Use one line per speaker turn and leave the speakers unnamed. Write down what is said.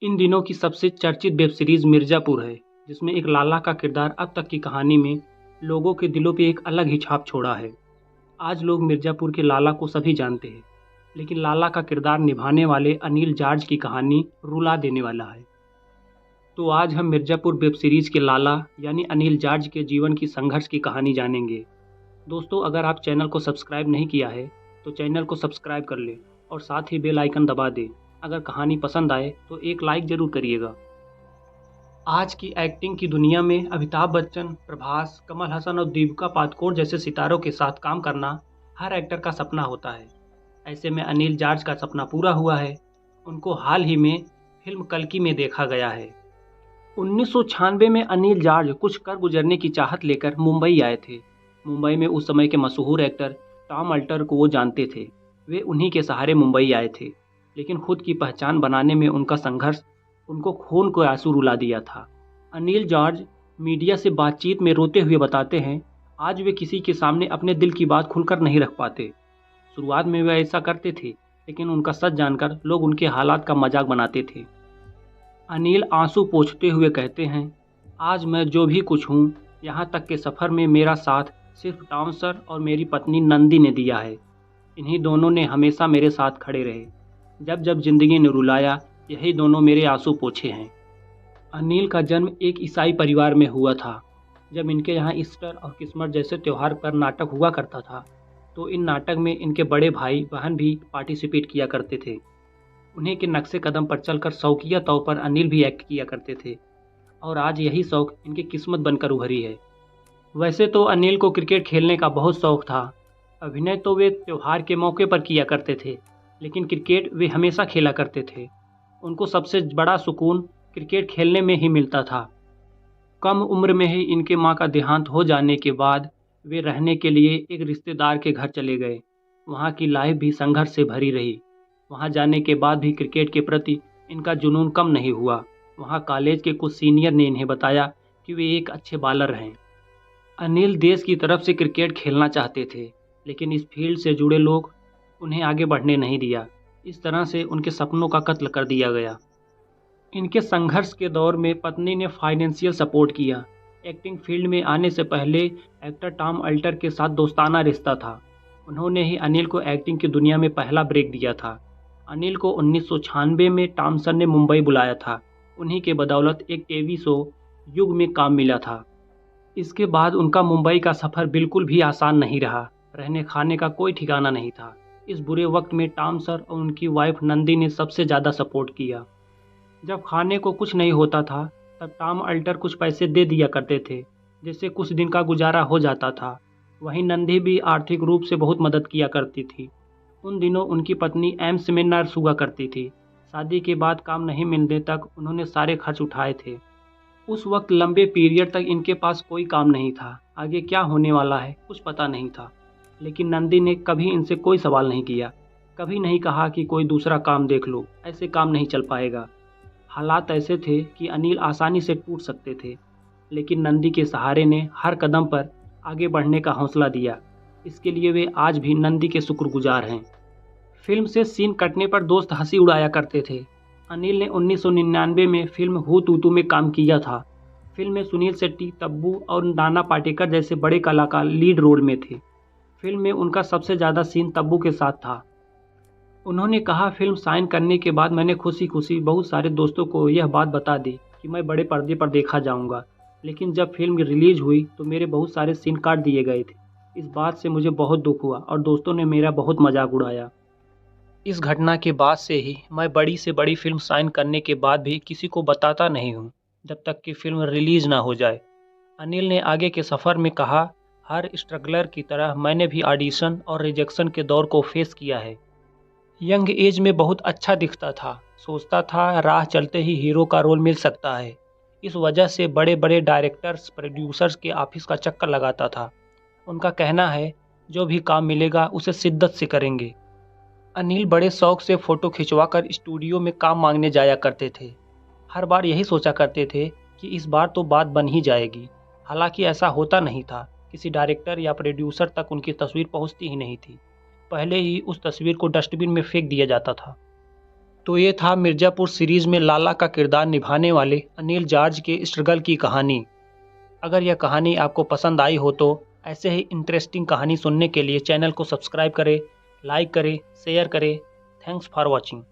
इन दिनों की सबसे चर्चित वेब सीरीज मिर्ज़ापुर है, जिसमें एक लाला का किरदार अब तक की कहानी में लोगों के दिलों पे एक अलग ही छाप छोड़ा है। आज लोग मिर्ज़ापुर के लाला को सभी जानते हैं, लेकिन लाला का किरदार निभाने वाले अनिल जार्ज की कहानी रुला देने वाला है। तो आज हम मिर्ज़ापुर वेब सीरीज के लाला यानी अनिल जार्ज के जीवन की संघर्ष की कहानी जानेंगे। दोस्तों, अगर आप चैनल को सब्सक्राइब नहीं किया है, तो चैनल को सब्सक्राइब कर लें और साथ ही बेल आइकन दबा दें। अगर कहानी पसंद आए तो एक लाइक ज़रूर करिएगा। आज की एक्टिंग की दुनिया में अमिताभ बच्चन, प्रभास, कमल हसन और दीपिका पादुकोण जैसे सितारों के साथ काम करना हर एक्टर का सपना होता है। ऐसे में अनिल जार्ज का सपना पूरा हुआ है। उनको हाल ही में फिल्म कल्कि में देखा गया है। 1996 में अनिल जार्ज कुछ कर गुजरने की चाहत लेकर मुंबई आए थे। मुंबई में उस समय के मशहूर एक्टर टॉम अल्टर को वो जानते थे। वे उन्हीं के सहारे मुंबई आए थे, लेकिन खुद की पहचान बनाने में उनका संघर्ष उनको खून को आंसू रुला दिया था। अनिल जॉर्ज मीडिया से बातचीत में रोते हुए बताते हैं, आज वे किसी के सामने अपने दिल की बात खुलकर नहीं रख पाते। शुरुआत में वे ऐसा करते थे, लेकिन उनका सच जानकर लोग उनके हालात का मजाक बनाते थे। अनिल आंसू पोंछते हुए कहते हैं, आज मैं जो भी कुछ हूँ, यहाँ तक के सफ़र में मेरा साथ सिर्फ टॉम सर और मेरी पत्नी नंदी ने दिया है। इन्हीं दोनों ने हमेशा मेरे साथ खड़े रहे। जब जब जिंदगी ने रुलाया, यही दोनों मेरे आंसू पोंछे हैं। अनिल का जन्म एक ईसाई परिवार में हुआ था। जब इनके यहाँ ईस्टर और क्रिसमस जैसे त्यौहार पर नाटक हुआ करता था, तो इन नाटक में इनके बड़े भाई बहन भी पार्टिसिपेट किया करते थे। उन्हीं के नक्शे कदम पर चलकर शौकिया तौर पर अनिल भी एक्ट किया करते थे, और आज यही शौक इनकी किस्मत बनकर उभरी है। वैसे तो अनिल को क्रिकेट खेलने का बहुत शौक था। अभिनय तो वे त्यौहार के मौके पर किया करते थे, लेकिन क्रिकेट वे हमेशा खेला करते थे। उनको सबसे बड़ा सुकून क्रिकेट खेलने में ही मिलता था। कम उम्र में ही इनके मां का देहांत हो जाने के बाद वे रहने के लिए एक रिश्तेदार के घर चले गए। वहां की लाइफ भी संघर्ष से भरी रही। वहां जाने के बाद भी क्रिकेट के प्रति इनका जुनून कम नहीं हुआ। वहां कॉलेज के कुछ सीनियर ने इन्हें बताया कि वे एक अच्छे बॉलर हैं। अनिल देश की तरफ से क्रिकेट खेलना चाहते थे, लेकिन इस फील्ड से जुड़े लोग उन्हें आगे बढ़ने नहीं दिया। इस तरह से उनके सपनों का कत्ल कर दिया गया। इनके संघर्ष के दौर में पत्नी ने फाइनेंशियल सपोर्ट किया। एक्टिंग फील्ड में आने से पहले एक्टर टॉम अल्टर के साथ दोस्ताना रिश्ता था। उन्होंने ही अनिल को एक्टिंग की दुनिया में पहला ब्रेक दिया था। अनिल को 1996 में टॉम सर ने मुंबई बुलाया था। उन्हीं के बदौलत एक टीवी शो युग में काम मिला था। इसके बाद उनका मुंबई का सफ़र बिल्कुल भी आसान नहीं रहा। रहने खाने का कोई ठिकाना नहीं था। इस बुरे वक्त में टॉम सर और उनकी वाइफ नंदी ने सबसे ज़्यादा सपोर्ट किया। जब खाने को कुछ नहीं होता था, तब टॉम अल्टर कुछ पैसे दे दिया करते थे, जिससे कुछ दिन का गुजारा हो जाता था। वहीं नंदी भी आर्थिक रूप से बहुत मदद किया करती थी। उन दिनों उनकी पत्नी एम्स में नर्स हुआ करती थी। शादी के बाद काम नहीं मिलने तक उन्होंने सारे खर्च उठाए थे। उस वक्त लंबे पीरियड तक इनके पास कोई काम नहीं था। आगे क्या होने वाला है कुछ पता नहीं था। लेकिन नंदी ने कभी इनसे कोई सवाल नहीं किया। कभी नहीं कहा कि कोई दूसरा काम देख लो, ऐसे काम नहीं चल पाएगा। हालात ऐसे थे कि अनिल आसानी से टूट सकते थे, लेकिन नंदी के सहारे ने हर कदम पर आगे बढ़ने का हौसला दिया। इसके लिए वे आज भी नंदी के शुक्रगुजार हैं। फिल्म से सीन कटने पर दोस्त हंसी उड़ाया करते थे। अनिल ने 1999 में फिल्म हू तू तू में काम किया था। फिल्म में सुनील शेट्टी, तब्बू और नाना पाटेकर जैसे बड़े कलाकार लीड रोल में थे। फिल्म में उनका सबसे ज़्यादा सीन तब्बू के साथ था। उन्होंने कहा, फिल्म साइन करने के बाद मैंने खुशी खुशी बहुत सारे दोस्तों को यह बात बता दी कि मैं बड़े पर्दे पर देखा जाऊंगा, लेकिन जब फिल्म रिलीज हुई तो मेरे बहुत सारे सीन काट दिए गए थे। इस बात से मुझे बहुत दुख हुआ और दोस्तों ने मेरा बहुत मजाक उड़ाया। इस घटना के बाद से ही मैं बड़ी से बड़ी फिल्म साइन करने के बाद भी किसी को बताता नहीं हूँ, जब तक कि फिल्म रिलीज ना हो जाए। अनिल ने आगे के सफ़र में कहा, हर स्ट्रगलर की तरह मैंने भी ऑडिशन और रिजेक्शन के दौर को फेस किया है। यंग एज में बहुत अच्छा दिखता था, सोचता था राह चलते ही हीरो का रोल मिल सकता है। इस वजह से बड़े बड़े डायरेक्टर्स, प्रोड्यूसर्स के ऑफिस का चक्कर लगाता था। उनका कहना है, जो भी काम मिलेगा उसे शिद्दत से करेंगे। अनिल बड़े शौक से फ़ोटो खिंचवाकर स्टूडियो में काम मांगने जाया करते थे। हर बार यही सोचा करते थे कि इस बार तो बात बन ही जाएगी। हालांकि ऐसा होता नहीं था। किसी डायरेक्टर या प्रोड्यूसर तक उनकी तस्वीर पहुंचती ही नहीं थी। पहले ही उस तस्वीर को डस्टबिन में फेंक दिया जाता था। तो ये था मिर्ज़ापुर सीरीज़ में लाला का किरदार निभाने वाले अनिल जार्ज के स्ट्रगल की कहानी। अगर यह कहानी आपको पसंद आई हो तो ऐसे ही इंटरेस्टिंग कहानी सुनने के लिए चैनल को सब्सक्राइब करें, लाइक करें, शेयर करें। Thanks for watching.